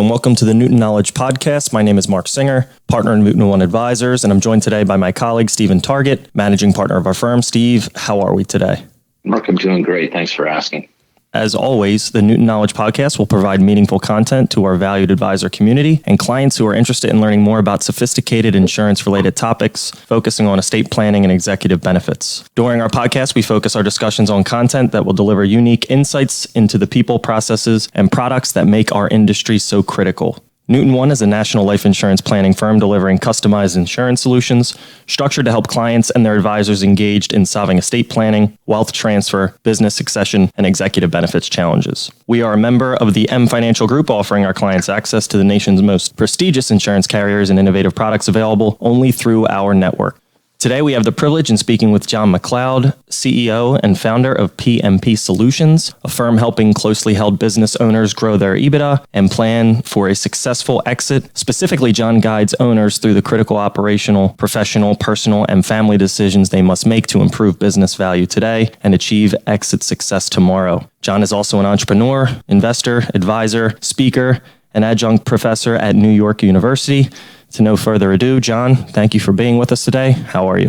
and welcome to the Newton Knowledge Podcast. My name is Mark Singer, partner in Newton One Advisors, and I'm joined today by my colleague, Stephen Target, managing partner of our firm. Steve, how are we today? Mark, I'm doing great. Thanks for asking. As always, the Newton Knowledge Podcast will provide meaningful content to our valued advisor community and clients who are interested in learning more about sophisticated insurance-related topics, focusing on estate planning and executive benefits. During our podcast, we focus our discussions on content that will deliver unique insights into the people, processes, and products that make our industry so critical. Newton One is a national life insurance planning firm delivering customized insurance solutions structured to help clients and their advisors engaged in solving estate planning, wealth transfer, business succession, and executive benefits challenges. We are a member of the M Financial Group, offering our clients access to the nation's most prestigious insurance carriers and innovative products available only through our network. Today, we have the privilege in speaking with John McLeod, CEO and founder of PMP Solutions, a firm helping closely held business owners grow their EBITDA and plan for a successful exit. Specifically, John guides owners through the critical operational, professional, personal, and family decisions they must make to improve business value today and achieve exit success tomorrow. John is also an entrepreneur, investor, advisor, speaker, and adjunct professor at New York University. To no further ado, John, thank you for being with us today. How are you?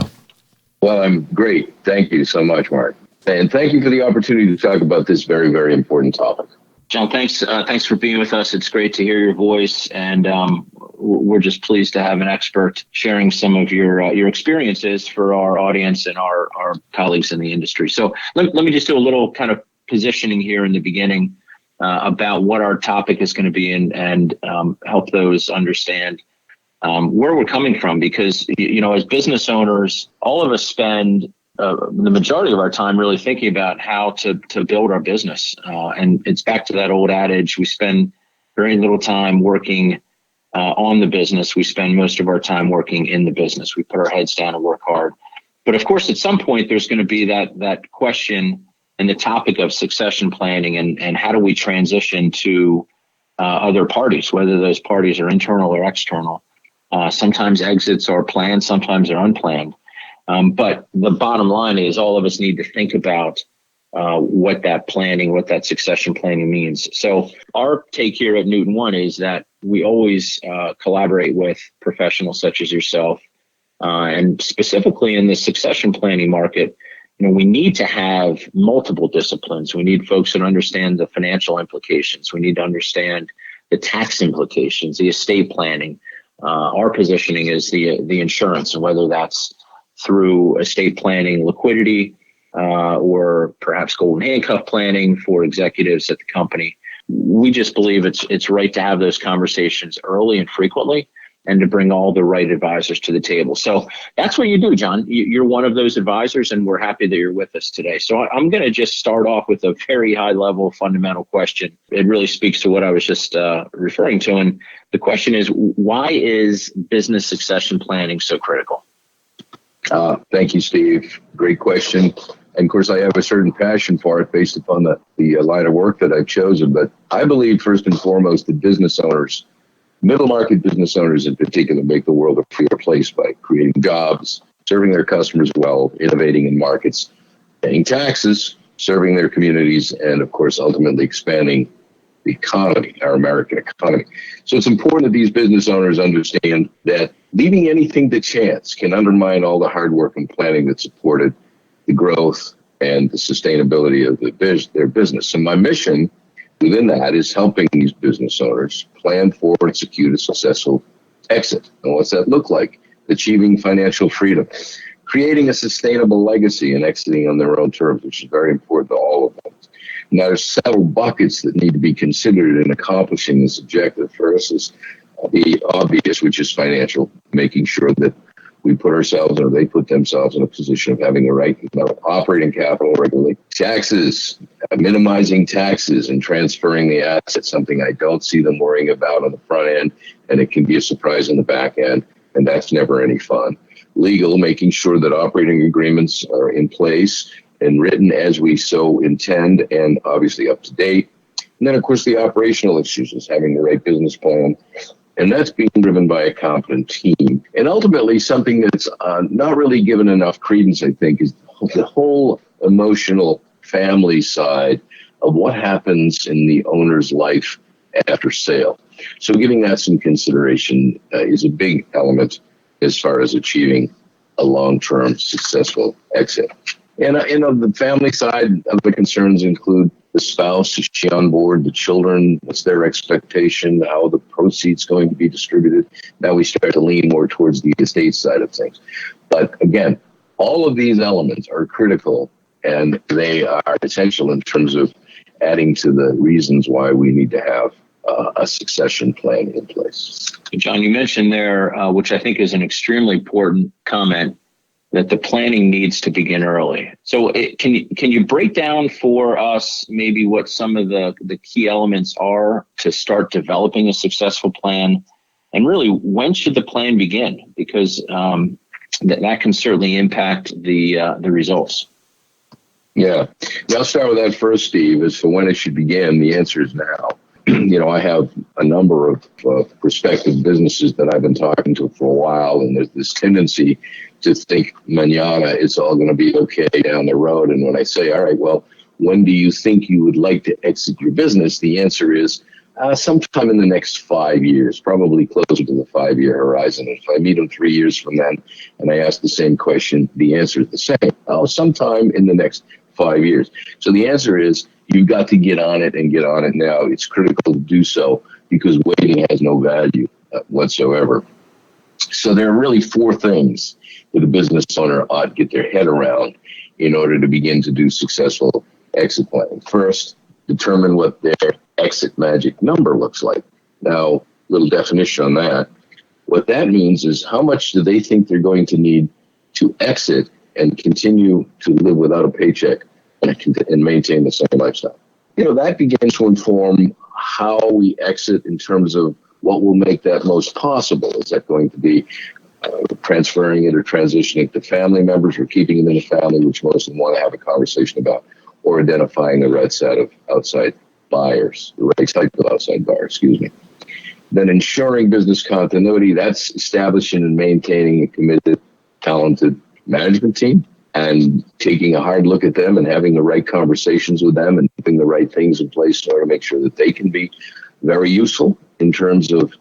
Well, I'm great. Thank you so much, Mark. And thank you for the opportunity to talk about this very, very important topic. John, thanks for being with us. It's great to hear your voice, and we're just pleased to have an expert sharing some of your experiences for our audience and our colleagues in the industry. So let me just do a little kind of positioning here in the beginning about what our topic is going to be and help those understand where we're coming from, because, as business owners, all of us spend the majority of our time really thinking about how to build our business. And it's back to that old adage, we spend very little time working on the business. We spend most of our time working in the business. We put our heads down and work hard. But of course, at some point, there's going to be that question and the topic of succession planning and how do we transition to other parties, whether those parties are internal or external. Sometimes exits are planned, sometimes they're unplanned. But the bottom line is all of us need to think about what that succession planning means. So our take here at Newton One is that we always collaborate with professionals such as yourself. And specifically in the succession planning market, we need to have multiple disciplines. We need folks that understand the financial implications. We need to understand the tax implications, the estate planning. Our positioning is the insurance, and whether that's through estate planning, liquidity, or perhaps golden handcuff planning for executives at the company. We just believe it's right to have those conversations early and frequently, and to bring all the right advisors to the table. So that's what you do, John. You're one of those advisors, and we're happy that you're with us today. So I'm going to just start off with a very high-level fundamental question. It really speaks to what I was just referring to. And the question is, why is business succession planning so critical? Thank you, Steve. Great question. And of course, I have a certain passion for it based upon the line of work that I've chosen. But I believe, first and foremost, that business owners, middle market business owners in particular, make the world a freer place by creating jobs, serving their customers well, innovating in markets, paying taxes, serving their communities, and of course, ultimately expanding the economy, our American economy. So it's important that these business owners understand that leaving anything to chance can undermine all the hard work and planning that supported the growth and the sustainability of their business. And my mission within that is helping these business owners plan for and execute a successful exit. And what's that look like? Achieving financial freedom, creating a sustainable legacy, and exiting on their own terms, which is very important to all of them. Now, there's several buckets that need to be considered in accomplishing this objective. First is the obvious, which is financial, making sure that we put ourselves, or they put themselves, in a position of having the right operating capital regularly. Taxes, minimizing taxes and transferring the assets, something I don't see them worrying about on the front end, and it can be a surprise on the back end, and that's never any fun. Legal, making sure that operating agreements are in place and written as we so intend, and obviously up to date. And then, of course, the operational issues is having the right business plan. And that's being driven by a competent team. And ultimately, something that's not really given enough credence, I think, is the whole emotional family side of what happens in the owner's life after sale. So giving that some consideration is a big element as far as achieving a long-term successful exit. And on the family side, other concerns include the spouse. Is she on board? The children? What's their expectation? How are the proceeds going to be distributed? Now we start to lean more towards the estate side of things. But again, all of these elements are critical, and they are essential in terms of adding to the reasons why we need to have a succession plan in place. John, you mentioned there, which I think is an extremely important comment, that the planning needs to begin early. So can you break down for us maybe what some of the key elements are to start developing a successful plan? And really, when should the plan begin? Because that can certainly impact the results. Yeah. I'll start with that first, Steve. As for when it should begin, the answer is now. I have a number of prospective businesses that I've been talking to for a while, and there's this tendency to think mañana it's all going to be okay down the road. And when I say, all right, well, when do you think you would like to exit your business? The answer is sometime in the next 5 years, probably closer to the 5-year horizon. If I meet them 3 years from then and I ask the same question, the answer is the same. Sometime in the next 5 years. So the answer is you've got to get on it and get on it now. It's critical to do so because waiting has no value whatsoever. So there are really 4 things that a business owner ought to get their head around in order to begin to do successful exit planning. First, determine what their exit magic number looks like. Now, little definition on that. What that means is how much do they think they're going to need to exit and continue to live without a paycheck and maintain the same lifestyle. That begins to inform how we exit in terms of what will make that most possible. Is that going to be transferring it or transitioning to family members or keeping them in the family, which most of them want to have a conversation about, or identifying the right set of outside buyers, the right type of outside buyer, Then ensuring business continuity, that's establishing and maintaining a committed, talented management team and taking a hard look at them and having the right conversations with them and putting the right things in place in order to make sure that they can be very useful in terms of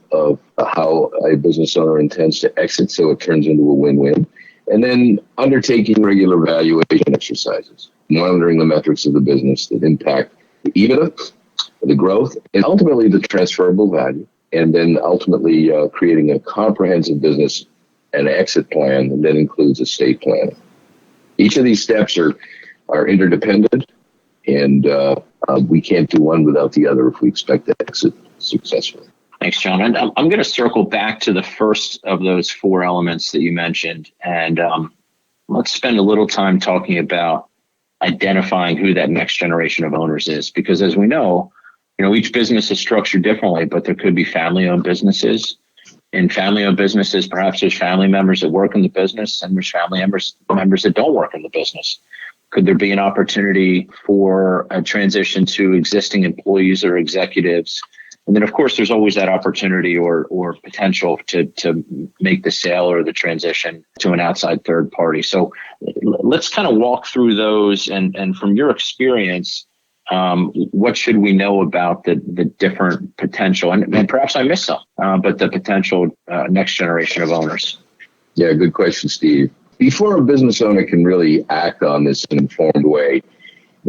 how a business owner intends to exit, so it turns into a win-win. And then undertaking regular valuation exercises, monitoring the metrics of the business that impact the EBITDA, the growth, and ultimately the transferable value, and then ultimately creating a comprehensive business and exit plan that includes estate planning. Each of these steps are interdependent, and we can't do one without the other if we expect to exit successfully. Thanks, John. And I'm going to circle back to the first of those 4 elements that you mentioned, and let's spend a little time talking about identifying who that next generation of owners is, because as we know, each business is structured differently, but there could be family-owned businesses. In family-owned businesses, perhaps there's family members that work in the business and there's family members that don't work in the business. Could there be an opportunity for a transition to existing employees or executives? And then, of course, there's always that opportunity or potential to make the sale or the transition to an outside third party. So let's kind of walk through those. And from your experience, what should we know about the different potential, and perhaps I missed some, but the potential next generation of owners? Yeah, good question, Steve. Before a business owner can really act on this in an informed way,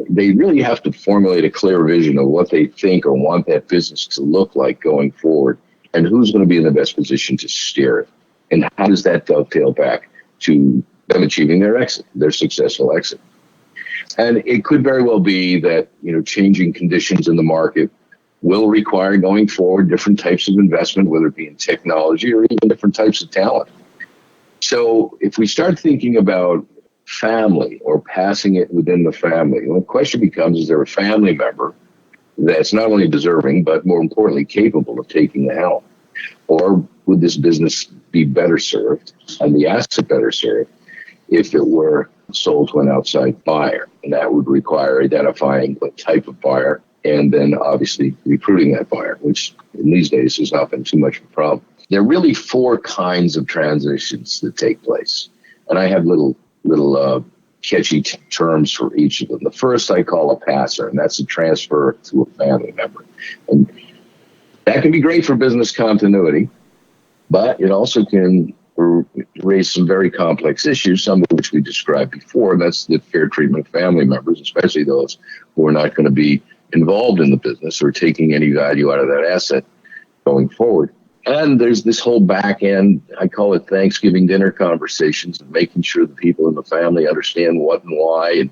they really have to formulate a clear vision of what they think or want that business to look like going forward, and who's going to be in the best position to steer it, and how does that dovetail back to them achieving their successful exit. And it could very well be that, changing conditions in the market will require going forward different types of investment, whether it be in technology or even different types of talent. So if we start thinking about family or passing it within the family, the question becomes, is there a family member that's not only deserving, but more importantly, capable of taking the helm? Or would this business be better served and the asset better served if it were sold to an outside buyer? And that would require identifying what type of buyer and then obviously recruiting that buyer, which in these days has not been too much of a problem. There are really 4 kinds of transitions that take place. And I have little catchy terms for each of them. The first I call a passer, and that's a transfer to a family member. And That can be great for business continuity, but it also can raise some very complex issues, some of which we described before. And that's the fair treatment of family members, especially those who are not going to be involved in the business or taking any value out of that asset going forward. And there's this whole back end, I call it Thanksgiving dinner conversations, and making sure the people in the family understand what and why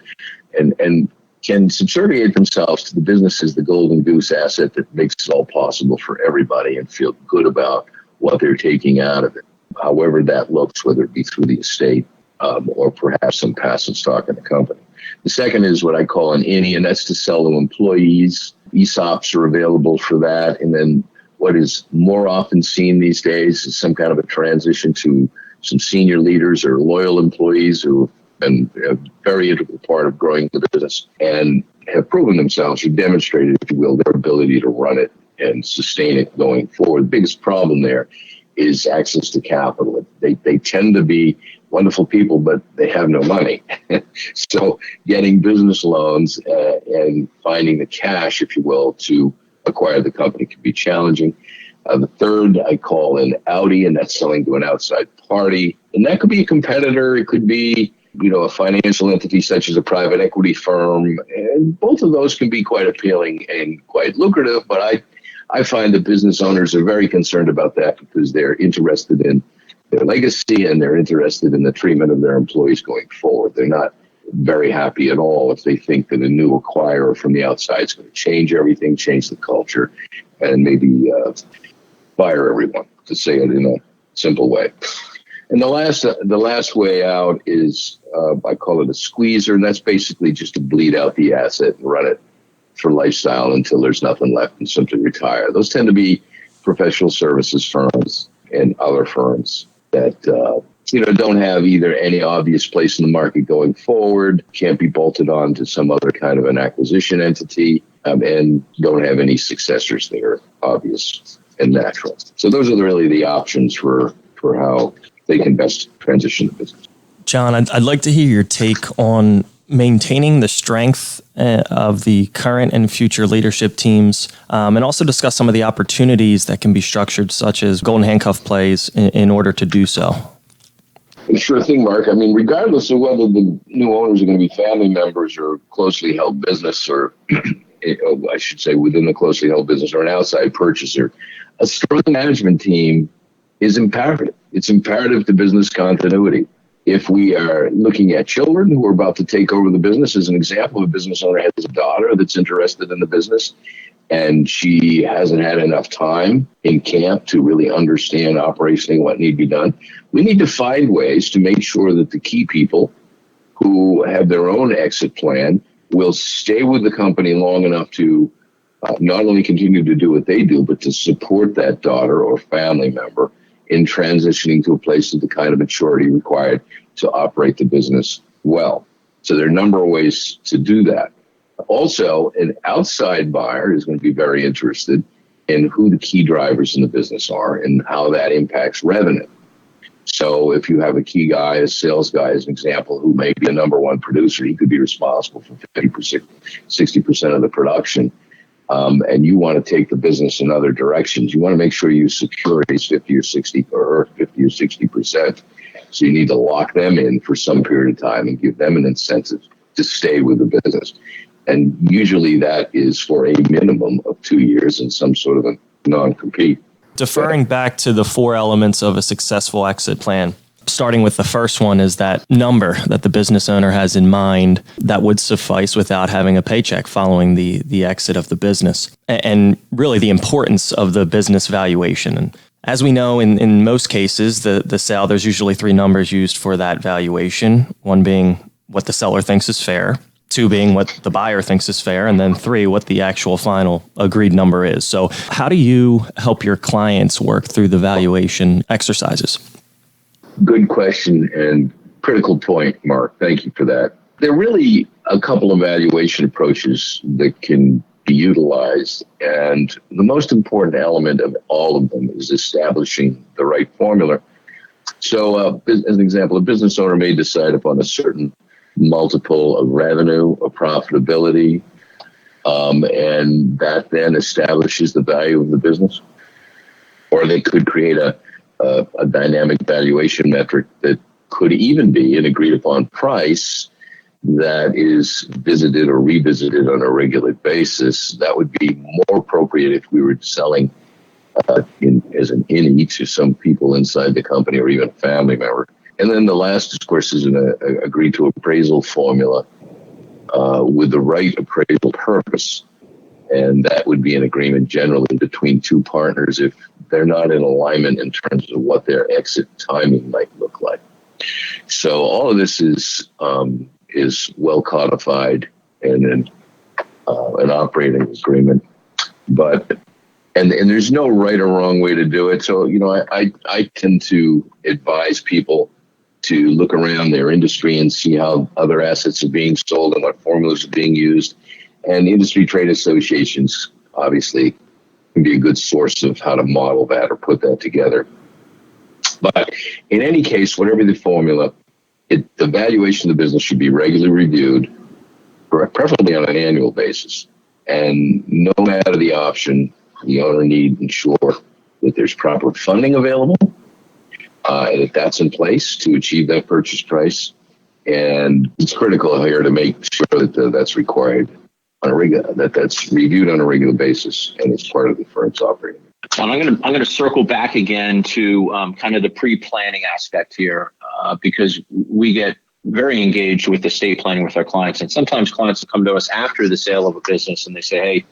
and can subserviate themselves to the business as the golden goose asset that makes it all possible for everybody and feel good about what they're taking out of it, however that looks, whether it be through the estate or perhaps some passive stock in the company. The second is what I call an INI, and that's to sell to employees. ESOPs are available for that. And then what is more often seen these days is some kind of a transition to some senior leaders or loyal employees who have been a very integral part of growing the business and have proven themselves or demonstrated, if you will, their ability to run it and sustain it going forward. The biggest problem there is access to capital. They tend to be wonderful people, but they have no money. So getting business loans and finding the cash, if you will, to acquire the company can be challenging. The third I call an outie, and that's selling to an outside party. And that could be a competitor. It could be, a financial entity such as a private equity firm. And both of those can be quite appealing and quite lucrative. But I find that business owners are very concerned about that because they're interested in their legacy and they're interested in the treatment of their employees going forward. They're not very happy at all if they think that a new acquirer from the outside is going to change everything, change the culture, and maybe fire everyone, to say it in a simple way. And the last way out is, I call it a squeezer, and that's basically just to bleed out the asset and run it for lifestyle until there's nothing left and simply retire. Those tend to be professional services firms and other firms that don't have either any obvious place in the market going forward, can't be bolted on to some other kind of an acquisition entity, and don't have any successors that are obvious and natural. So those are really the options for how they can best transition the business. John, I'd like to hear your take on maintaining the strength of the current and future leadership teams, and also discuss some of the opportunities that can be structured, such as golden handcuff plays, in order to do so. Sure thing, Mark. I mean, regardless of whether the new owners are going to be family members or closely held business, or I should say within the closely held business, or an outside purchaser, a strong management team is imperative. It's imperative to business continuity. If we are looking at children who are about to take over the business, as an example, a business owner has a daughter that's interested in the business, and she hasn't had enough time in camp to really understand operationally what need to be done, we need to find ways to make sure that the key people who have their own exit plan will stay with the company long enough to not only continue to do what they do, but to support that daughter or family member in transitioning to a place of the kind of maturity required to operate the business well. So there are a number of ways to do that. Also, an outside buyer is going to be very interested in who the key drivers in the business are and how that impacts revenue. So if you have a key guy, a sales guy, as an example, who may be a number one producer, he could be responsible for 50%, 60% of the production. And you want to take the business in other directions. You want to make sure you secure his 50 or 60%. So you need to lock them in for some period of time and give them an incentive to stay with the business. And usually that is for a minimum of 2 years and some sort of a non-compete. Deferring back to the 4 elements of a successful exit plan, starting with the first one is that number that the business owner has in mind that would suffice without having a paycheck following the exit of the business, and really the importance of the business valuation. And as we know, in most cases, the sale, there's usually 3 numbers used for that valuation, one being what the seller thinks is fair, 2 being what the buyer thinks is fair, and then 3, what the actual final agreed number is. So how do you help your clients work through the valuation exercises? Good question and critical point, Mark. Thank you for that. There are really a couple of valuation approaches that can be utilized, and the most important element of all of them is establishing the right formula. So, as an example, a business owner may decide upon a certain multiple of revenue or profitability, and that then establishes the value of the business. Or they could create a dynamic valuation metric that could even be an agreed upon price that is visited or revisited on a regular basis. That would be more appropriate if we were selling as an INI to some people inside the company or even a family member. And then the last, of course, is an agreed to appraisal formula with the right appraisal purpose. And that would be an agreement generally between two partners if they're not in alignment in terms of what their exit timing might look like. So all of this is well codified in an operating agreement, and there's no right or wrong way to do it. So I tend to advise people to look around their industry and see how other assets are being sold and what formulas are being used. And industry trade associations obviously can be a good source of how to model that or put that together. But in any case, whatever the formula, the valuation of the business should be regularly reviewed, preferably on an annual basis. And no matter the option, the owner needs to ensure that there's proper funding available, and that's in place to achieve that purchase price. And it's critical here to make sure that that's required on that's reviewed on a regular basis and it's part of the firm's operating. And I'm going to circle back again to kind of the pre-planning aspect here, because we get very engaged with estate planning with our clients, and sometimes clients come to us after the sale of a business and they say, "Hey,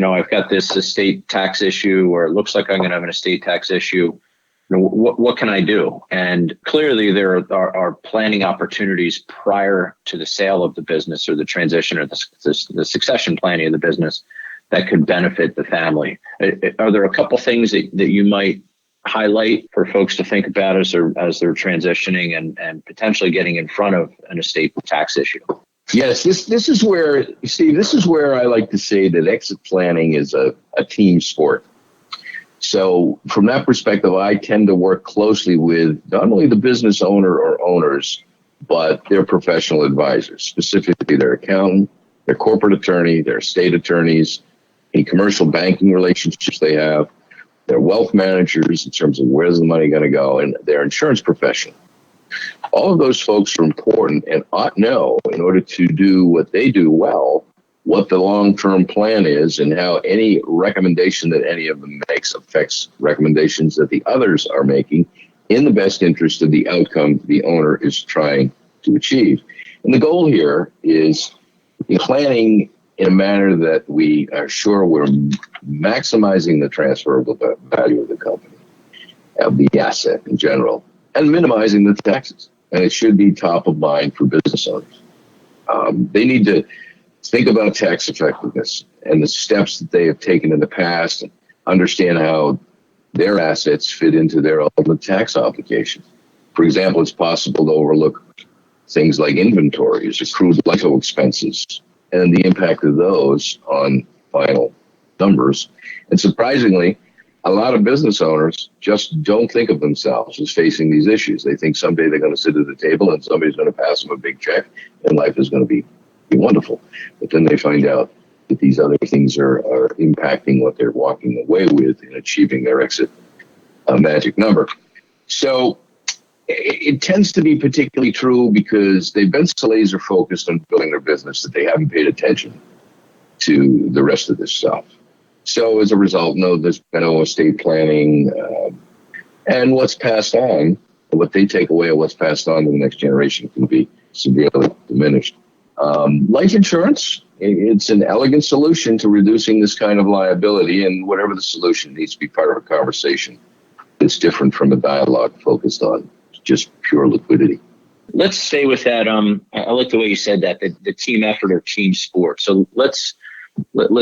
I've got this estate tax issue, or it looks like I'm going to have an estate tax issue. What can I do?" And clearly there are planning opportunities prior to the sale of the business or the transition or the succession planning of the business that could benefit the family. Are there a couple things that you might highlight for folks to think about as they're transitioning and potentially getting in front of an estate tax issue? Yes, this is where, Steve, this is where I like to say that exit planning is a team sport. So from that perspective, I tend to work closely with not only the business owner or owners, but their professional advisors, specifically their accountant, their corporate attorney, their estate attorneys, any commercial banking relationships they have, their wealth managers in terms of where's the money going to go, and their insurance professional. All of those folks are important and ought to know, in order to do what they do well, what the long-term plan is and how any recommendation that any of them makes affects recommendations that the others are making in the best interest of the outcome the owner is trying to achieve. And the goal here is planning in a manner that we are sure we're maximizing the transferable value of the company, of the asset in general, and minimizing the taxes. And it should be top of mind for business owners. They need to think about tax effectiveness and the steps that they have taken in the past and understand how their assets fit into their ultimate tax obligations. For example, it's possible to overlook things like inventories, accrued LIFO expenses, and the impact of those on final numbers. And surprisingly, a lot of business owners just don't think of themselves as facing these issues. They think someday they're going to sit at the table and somebody's going to pass them a big check and life is going to be wonderful. But then they find out that these other things are impacting what they're walking away with in achieving their exit magic number. So it tends to be particularly true because they've been so laser focused on building their business that they haven't paid attention to the rest of this stuff. So as a result, there's been no estate planning, and what's passed on, what they take away of what's passed on to the next generation can be severely diminished. Life insurance, it's an elegant solution to reducing this kind of liability, and whatever the solution needs to be part of a conversation that's different from a dialogue focused on just pure liquidity. Let's stay with that. I like the way you said that, the team effort or team sport. So let's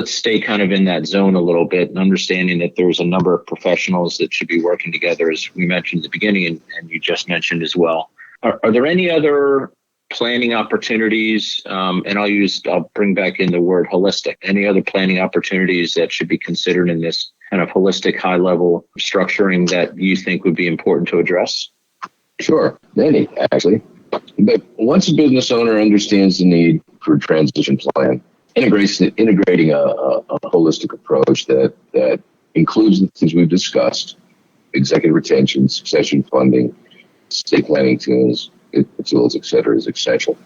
stay kind of in that zone a little bit and understanding that there's a number of professionals that should be working together, as we mentioned at the beginning and you just mentioned as well. Are there any other planning opportunities, and I'll bring back in the word holistic, any other planning opportunities that should be considered in this kind of holistic high level structuring that you think would be important to address? Sure, many actually. But once a business owner understands the need for a transition plan, integrating a holistic approach that includes the things we've discussed: executive retention, succession funding, estate planning tools, et cetera, is essential.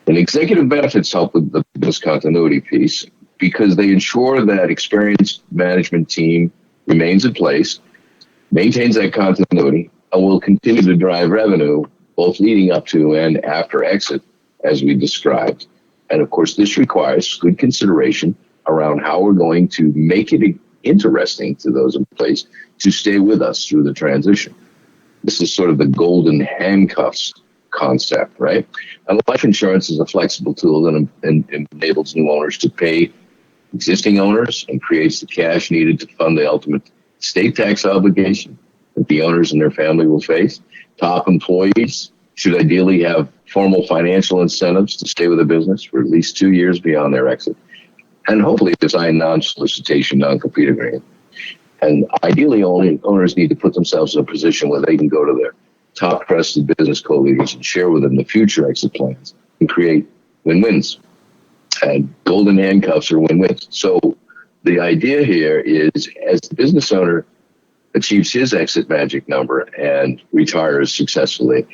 And executive benefits help with the business continuity piece because they ensure that experienced management team remains in place, maintains that continuity, and will continue to drive revenue both leading up to and after exit, as we described. And of course, this requires good consideration around how we're going to make it interesting to those in place to stay with us through the transition. This is sort of the golden handcuffs concept, right? And life insurance is a flexible tool that enables new owners to pay existing owners and creates the cash needed to fund the ultimate state tax obligation that the owners and their family will face. Top employees should ideally have formal financial incentives to stay with the business for at least 2 years beyond their exit, and hopefully design non-solicitation, non-compete agreement. And ideally, owners need to put themselves in a position where they can go to their top trusted business co-leaders and share with them the future exit plans and create win-wins. And golden handcuffs are win-wins. So the idea here is, as the business owner achieves his exit magic number and retires successfully,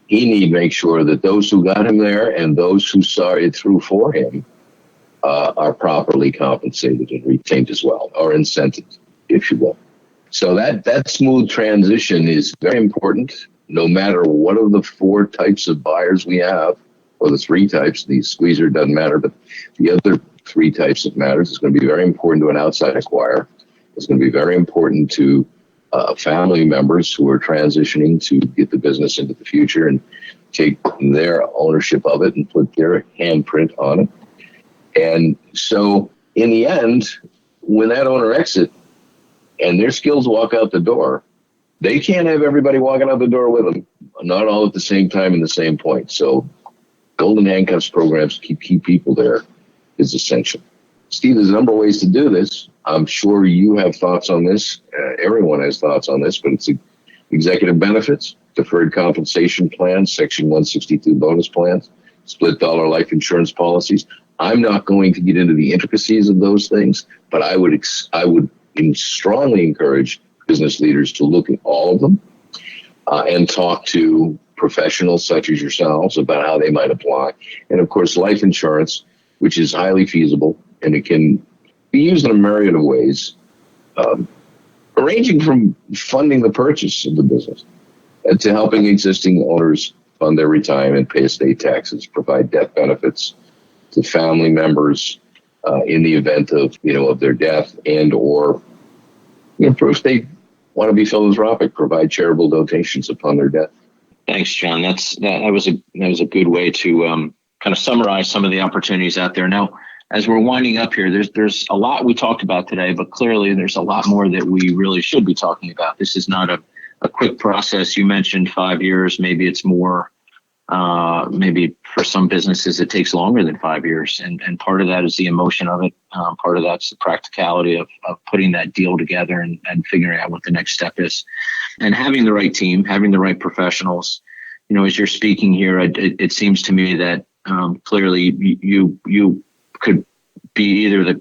he need to make sure that those who got him there and those who saw it through for him are properly compensated and retained as well, or incented, if you will. So that smooth transition is very important, no matter what of the 4 types of buyers we have, or the 3 types. The squeezer doesn't matter, but the other 3 types that matters. It's going to be very important to an outside acquirer. It's going to be very important to family members who are transitioning to get the business into the future and take their ownership of it and put their handprint on it. And so in the end, when that owner exits and their skills walk out the door, they can't have everybody walking out the door with them, not all at the same time and the same point. So golden handcuffs programs to keep people there is essential. Steve, there's a number of ways to do this. I'm sure you have thoughts on this. Everyone has thoughts on this, but it's executive benefits, deferred compensation plans, Section 162 bonus plans, split dollar life insurance policies. I'm not going to get into the intricacies of those things, but I would strongly encourage business leaders to look at all of them and talk to professionals such as yourselves about how they might apply. And of course, life insurance, which is highly feasible, and it can be used in a myriad of ways, ranging from funding the purchase of the business to helping existing owners fund their retirement, pay estate taxes, provide death benefits to family members in the event of their death, and or if they want to be philanthropic, provide charitable donations upon their death. Thanks, John. That was a good way to kind of summarize some of the opportunities out there. Now, as we're winding up here, there's a lot we talked about today, but clearly there's a lot more that we really should be talking about. This is not a quick process. You mentioned 5 years. Maybe it's more. Maybe for some businesses it takes longer than 5 years, and part of that is the emotion of it. Part of that's the practicality of putting that deal together and figuring out what the next step is, and having the right team, having the right professionals. As you're speaking here, it seems to me that clearly you could be either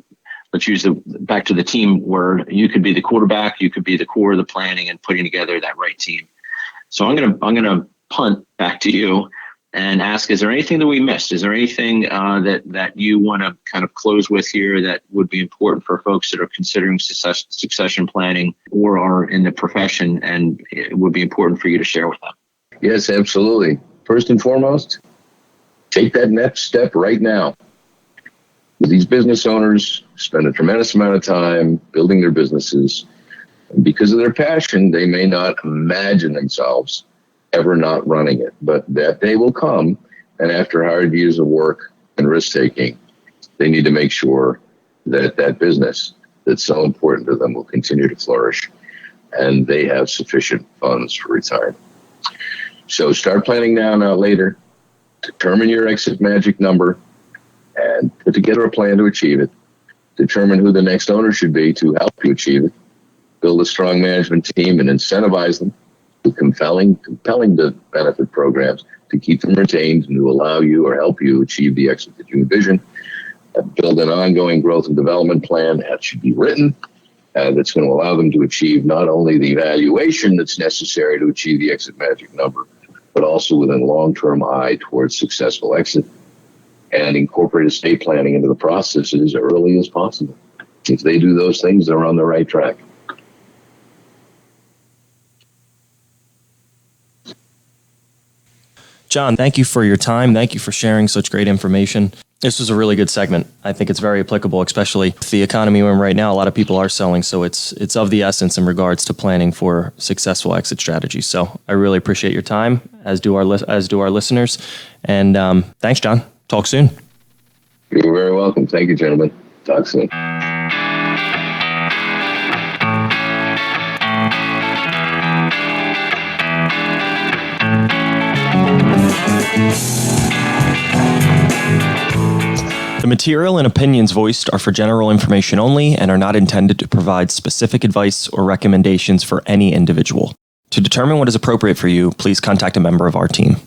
let's use back to the team word. You could be the quarterback, you could be the core of the planning and putting together that right team. So I'm gonna punt back to you and ask, is there anything that we missed? Is there anything that you want to kind of close with here that would be important for folks that are considering succession planning or are in the profession, and it would be important for you to share with them? Yes, absolutely. First and foremost, take that next step right now. These business owners spend a tremendous amount of time building their businesses. And because of their passion, they may not imagine themselves ever not running it. But that day will come, and after hard years of work and risk-taking, they need to make sure that that business that's so important to them will continue to flourish, and they have sufficient funds for retirement. So start planning now, not later. Determine your exit magic number and put together a plan to achieve it. Determine who the next owner should be to help you achieve it. Build a strong management team and incentivize them with compelling benefit programs to keep them retained and to allow you or help you achieve the exit that you envision. build an ongoing growth and development plan that should be written, that's going to allow them to achieve not only the valuation that's necessary to achieve the exit magic number, but also with a long-term eye towards successful exit, and incorporate estate planning into the process as early as possible. If they do those things, they're on the right track. John, thank you for your time. Thank you for sharing such great information. This was a really good segment. I think it's very applicable, especially with the economy we're in right now. A lot of people are selling, so it's of the essence in regards to planning for successful exit strategies. So I really appreciate your time, as do our listeners. And thanks, John. Talk soon. You're very welcome. Thank you, gentlemen. Talk soon. The material and opinions voiced are for general information only and are not intended to provide specific advice or recommendations for any individual. To determine what is appropriate for you, please contact a member of our team.